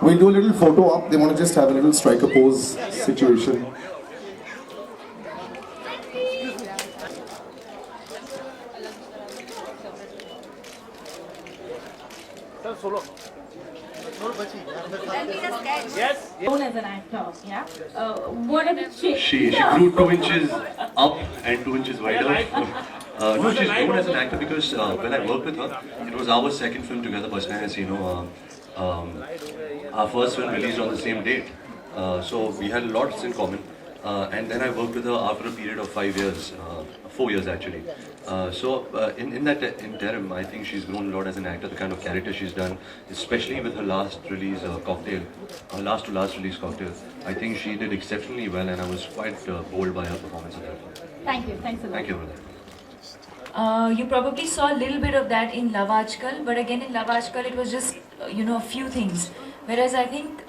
We'll do a little photo op. They want to just have a little striker pose situation. Yes. Known as an actor, yeah. What did she? She grew 2 inches up and 2 inches wider. No, she's known as an actor because when I worked with her, it was our second film together, Basnas, you know. Our first film released on the same date. So we had lots in common. And then I worked with her after a period of 5 years, 4 years actually. In that interim, I think she's grown a lot as an actor, the kind of character she's done, especially with her last release, Cocktail, last to last release, Cocktail. I think she did exceptionally well and I was quite bowled by her performance in that film. Thank you. Thanks a lot. Thank you for that. You probably saw a little bit of that in Love Aajkal, but again in Love Aajkal it was just, a few things. Whereas I think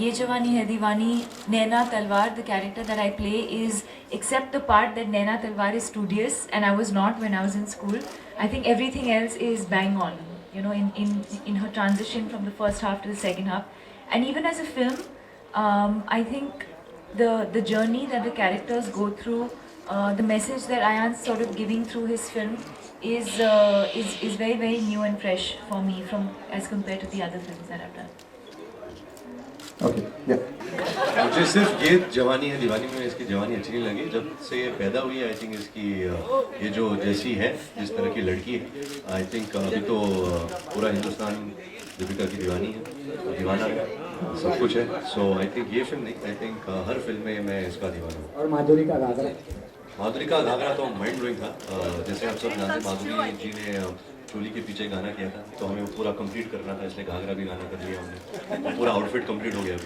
Ye Jawani Hai Deewani, Naina Talwar, the character that I play is, except the part that Naina Talwar is studious and I was not when I was in school, I think everything else is bang on, in her transition from the first half to the second half. And even as a film, I think the journey that the characters go through, the message that Ayan's sort of giving through his film is very, very new and fresh for me as compared to the other films that I've done. Okay, yeah. मुझे सिर्फ ये जवानी है दीवानी में इसकी जवानी अच्छी नहीं लगी जब से ये पैदा हुई है। आई थिंक इसकी ये जो जैसी है जिस तरह की लड़की है, आई थिंक अभी तो पूरा हिंदुस्तान दीपिका की दीवानी है, दीवाना है, सब कुछ है। सो आई थिंक ये फिल्म नहीं, आई थिंक हर फिल्म में मैं इसका दीवाना हूँ। और माधुरी का घाघरा तो माइंड ब्लोइंग था। जैसे आप सब जानते हैं, माधुरी जी ने चोली के पीछे गाना किया था, तो हमें वो पूरा कंप्लीट करना था, इसलिए घाघरा भी गाना कर लिया हमने, पूरा आउटफिट कंप्लीट हो गया।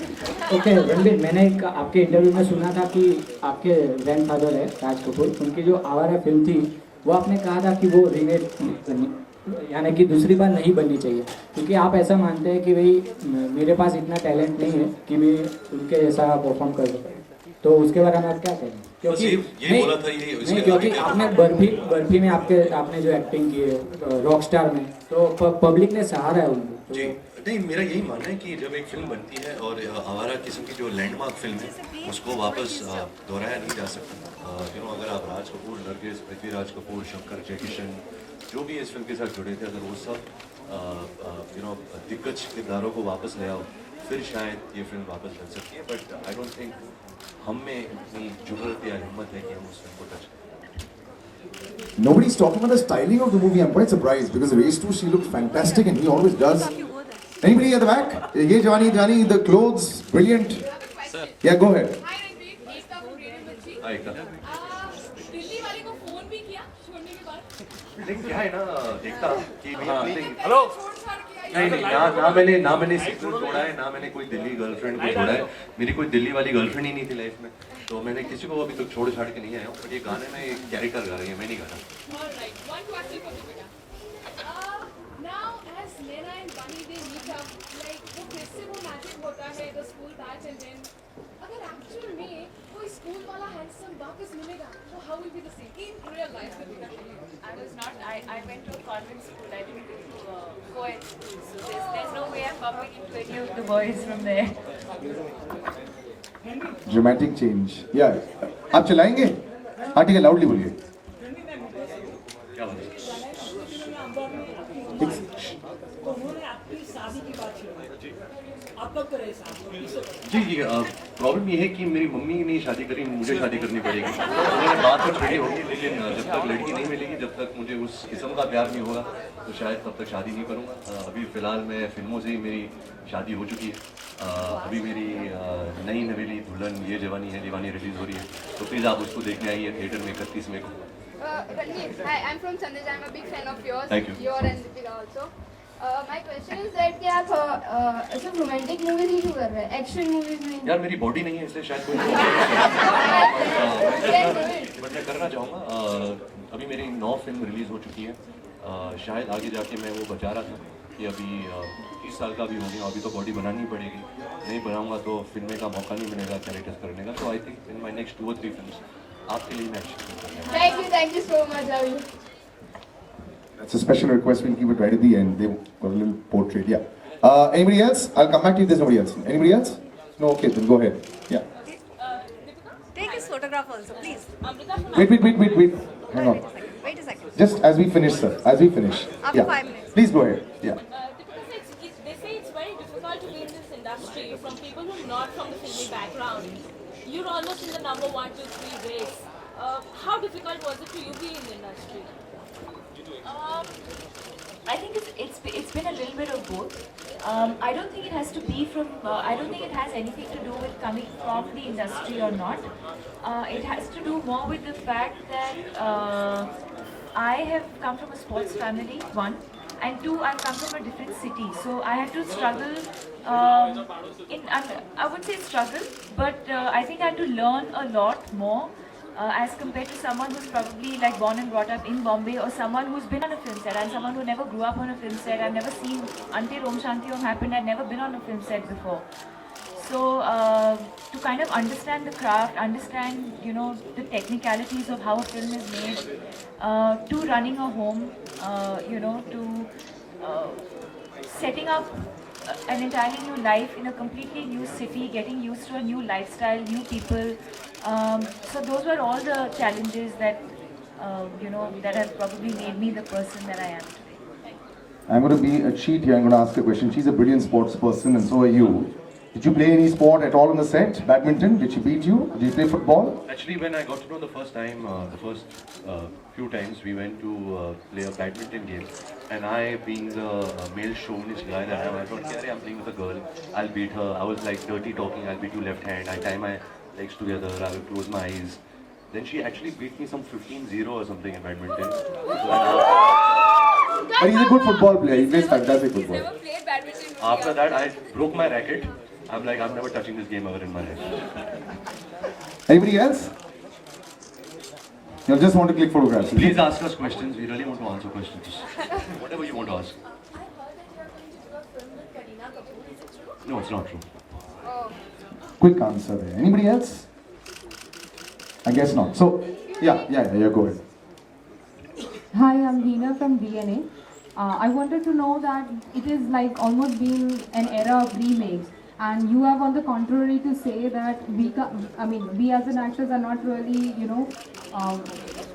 ओके रणबीर, मैंने आपके इंटरव्यू में सुना था कि आपके ग्रैंडफादर है राज कपूर, उनकी जो आवारा फिल्म थी वो आपने कहा था कि वो रीमेक यानी कि दूसरी बार नहीं बननी चाहिए, क्योंकि आप ऐसा मानते हैं कि भाई मेरे पास इतना टैलेंट नहीं है कि मैं उनके जैसा परफॉर्म कर सकूँ, तो उसके बारे में आप क्या कहेंगे? क्योंकि ये बोला था ये क्योंकि आपने बर्फी में आपने जो एक्टिंग की है रॉक स्टार में, तो पब्लिक ने सहारा है उनको। जी नहीं, मेरा यही मानना है कि जब एक फिल्म बनती है और आवारा किस्म की जो लैंडमार्क फिल्म है उसको वापस दोहराया नहीं जा सकता। अगर आप राज कपूर, नरगिस, पृथ्वीराज कपूर, शंकर जयकिशन, जो भी इस फिल्म के साथ जुड़े थे, अगर वो सब दिग्गज किरदारों को वापस ले आओ, फिर शायद ये फिल्म वापस बन सकती है। बट आई डोंट थिंक हम में इतनी जुर्रत या हिम्मत है कि हम उस फिल्म को टच करें। Nobody's talking about the styling of the movie. I'm quite surprised because Race 2, she looked fantastic and he always does. Anybody at the back? Ye Jawani Jani, the clothes, brilliant. Sir. Yeah, go ahead. Hi Ranveer, Ekta from Radio Mirchi. हाँ, एकता। दिल्ली वाले को phone भी किया छोड़ने के बाद? लेकिन क्या है ना, एकता कि हेलो। छोड़ छाड़ के आई। नहीं, ना मैंने सिग्नल तोड़ा है, ना मैंने कोई दिल्ली गर्लफ्रेंड को छोड़ा है। मेरी कोई दिल्ली वाली गर्लफ्रेंड ही नहीं थी लाइफ में, तो मैंने किसी को अभी तक छोड़ छाड़ के नहीं आया हूँ। बट ये गाने में एक कैरेक्टर गा रही है, मैं नहीं गा रहा। Alright, one question for Deepika. Now as Naina and Bunny they meet up, like वो कैसे वो मैजिक होता है the school batch and then अगर actual में कोई स्कूल वाला handsome वापस मिलेगा, तो how will be the same in real life? I was not. I went to a convent school. I didn't go to a co-ed school. So there's no way I'm bumping into any of the boys from there. Dramatic change. Yeah. आप चलाएंगे? हाँ ठीक है, loudly बोलिए। क्या बात है? जी problem ये है कि मेरी मम्मी नहीं शादी करी, मुझे शादी करनी पड़ेगी। मेरी बात तो छड़ी होगी, लेकिन जब तक लड़की नहीं मिलेगी, जब तक मुझे उस किस्म का प्यार नहीं होगा, तो शायद तब तक शादी नहीं करूँगा। अभी फ़िलहाल मैं फिल्मों से ही मेरी शादी हो चुकी है। अभी मेरी नई नवेली दुल्हन ये जवानी है दीवानी रिलीज़ हो रही है, तो प्लीज़ आप उसको देखने आइए थिएटर में 31 मई को। Ranveer, hi, I'm from Sandesh. I'm a big fan of yours. Thank you. Your and Deepika also. My question is that कि आप ऐसे रोमांटिक मूवीज ही क्यों कर रहे हैं? एक्शन मूवीज नहीं? यार मेरी बॉडी नहीं है, इसलिए शायद कोई बट मैं करना चाहूँगा। अभी मेरी 9 फिल्म रिलीज़ हो चुकी है। शायद आगे जाके मैं वो बचा रहा था कि अभी 30 साल का भी हो गया, अभी तो बॉडी बनानी पड़ेगी, नहीं बनाऊंगा तो फिल्में का मौका नहीं मिलेगा कैरेक्टर्स करने का। तो I think in my next 2 or 3 films आपके लिए मैं action. Thank you so much, Avi. That's a special request. We'll keep it right at the end. They got a little portrait. Yeah. Anybody else? I'll come back to you if there's nobody else. Anybody else? No, okay, then go ahead. Yeah. Take his photograph also, please. Wait. Hang on. Wait a second. Just as we finish, sir. As we finish. After 5 minutes. Please go ahead. Yeah. Because they say it's very difficult to be in this industry from people who are not from the filmy background. You're almost in the number 1, 2, 3 race. How difficult was it for you being in the industry? I think it's been a little bit of both. I don't think it has to be from. I don't think it has anything to do with coming from the industry or not. It has to do more with the fact that I have come from a sports family, one, and two, I've come from a different city. So I had to struggle. I would say struggle, but I think I had to learn a lot more. As compared to someone who's probably like born and brought up in Bombay, or someone who's been on a film set, and someone who never grew up on a film set. I've never seen until Om Shanti Om happened. I'd never been on a film set before. So to kind of understand the craft, understand the technicalities of how a film is made, to running a home, to setting up an entirely new life in a completely new city, getting used to a new lifestyle, new people. So those were all the challenges that that have probably made me the person that I am today. I'm going to be a cheat here. I'm going to ask a question. She's a brilliant sports person, and so are you. Did you play any sport at all on the set? Badminton? Did she beat you? Did you play football? Actually, when I got to know the first time, few times we went to play a badminton game, and I, being the male chauvinist guy that I thought, "Hey, I'm playing with a girl, I'll beat her." I was like dirty talking, "I'll beat you left hand." I tie my legs together, I will close my eyes. Then she actually beat me some 15-0 or something in badminton. But he's a good football player. He plays fantastic football. Never played badminton. After that, I broke my racket. I'm like, I'm never touching this game ever in my life. Anybody else? You just want to click photographs. Please ask us questions. We really want to answer questions. Whatever you want to ask. I heard that you're going to do a film with Kareena Kapoor. Is it true? No, it's not true. Quick answer there. Anybody else? I guess not. So, yeah, go ahead. Hi, I'm Veena from DNA. I wanted to know that it is like almost being an era of remakes, and you have on the contrary to say that we as an actors are not really,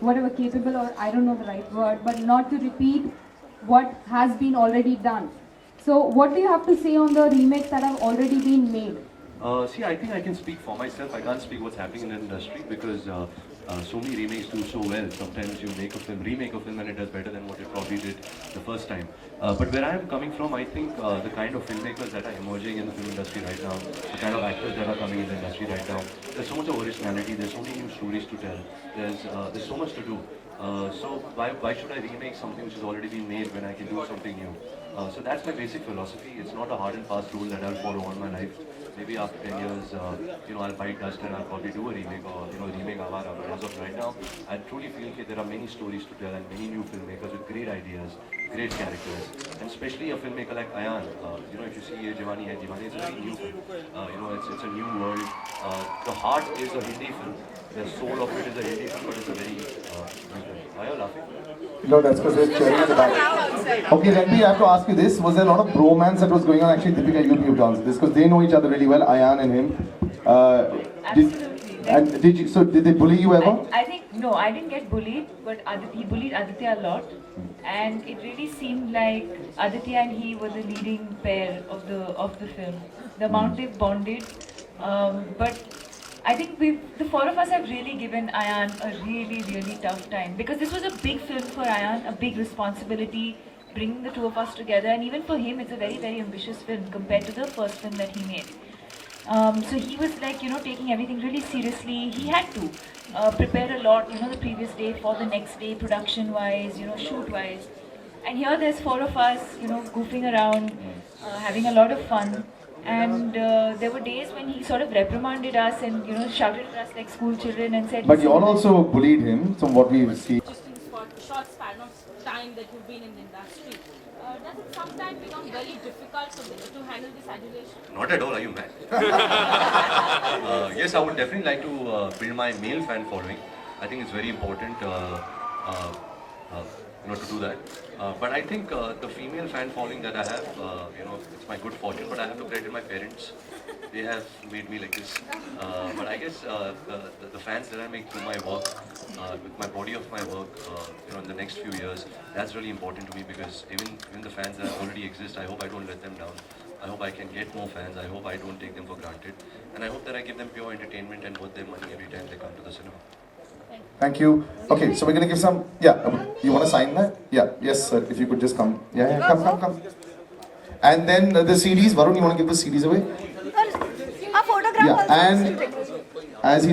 whatever capable, or I don't know the right word, but not to repeat what has been already done. So what do you have to say on the remakes that have already been made? See, I think I can speak for myself. I can't speak what's happening in the industry because so many remakes do so well. Sometimes you remake a film and it does better than what it probably did the first time. But where I am coming from, I think the kind of filmmakers that are emerging in the film industry right now, the kind of actors that are coming in the industry right now, there's so much of originality, there's so many new stories to tell, there's so much to do. So why should I remake something which has already been made when I can do something new? So that's my basic philosophy. It's not a hard and fast rule that I'll follow all my life. Maybe after 10 years, I'll bite dust and I'll probably do a remake or remake Avara. But as of right now, I truly feel that there are many stories to tell and many new filmmakers with great ideas, great characters, and especially a filmmaker like Ayan. If you see Ye Jawani Hai Diwani, it's a very new film. It's a new world. The heart is a Hindi film. The soul of it is a Hindi film, but it's a very new film. Why are you laughing? No, that's because there's cherry in the back. Okay, Ranbir, I have to ask you this. Was there a lot of bromance that was going on? Actually, Deepika, you've answered this because they know each other really well, Ayan and him. Absolutely. Did they bully you ever? I think, no, I didn't get bullied, but he bullied Aditya a lot. And it really seemed like Aditya and he were the leading pair of the film. The amount they've bonded. But I think the four of us have really given Ayan a really, really tough time. Because this was a big film for Ayan, a big responsibility, bringing the two of us together. And even for him, it's a very, very ambitious film compared to the first film that he made. So he was like, taking everything really seriously. He had to prepare a lot, the previous day for the next day, production-wise, shoot-wise. And here there's four of us, goofing around, having a lot of fun. And there were days when he sort of reprimanded us and, shouted at us like school children and said... But you all also bullied him, from what we've seen. Just in short span of time that you've been in the industry, does it sometimes become very difficult to handle this adulation? Not at all, are you mad? Yes, I would definitely like to build my male fan following. I think it's very important to do that. But I think the female fan following that I have, it's my my good fortune, but I have to credit my parents. They have made me like this. But I guess the fans that I make through my work, with my body of my work, in the next few years, that's really important to me because even the fans that already exist, I hope I don't let them down. I hope I can get more fans. I hope I don't take them for granted. And I hope that I give them pure entertainment and worth their money every time they come to the cinema. Thank you. Okay, so we're gonna give some. Yeah, you wanna sign that? Yeah, yes, sir. If you could just come. Yeah, come. And then the CDs. Varun, you wanna give the CDs away? A photograph Yeah, also. and as he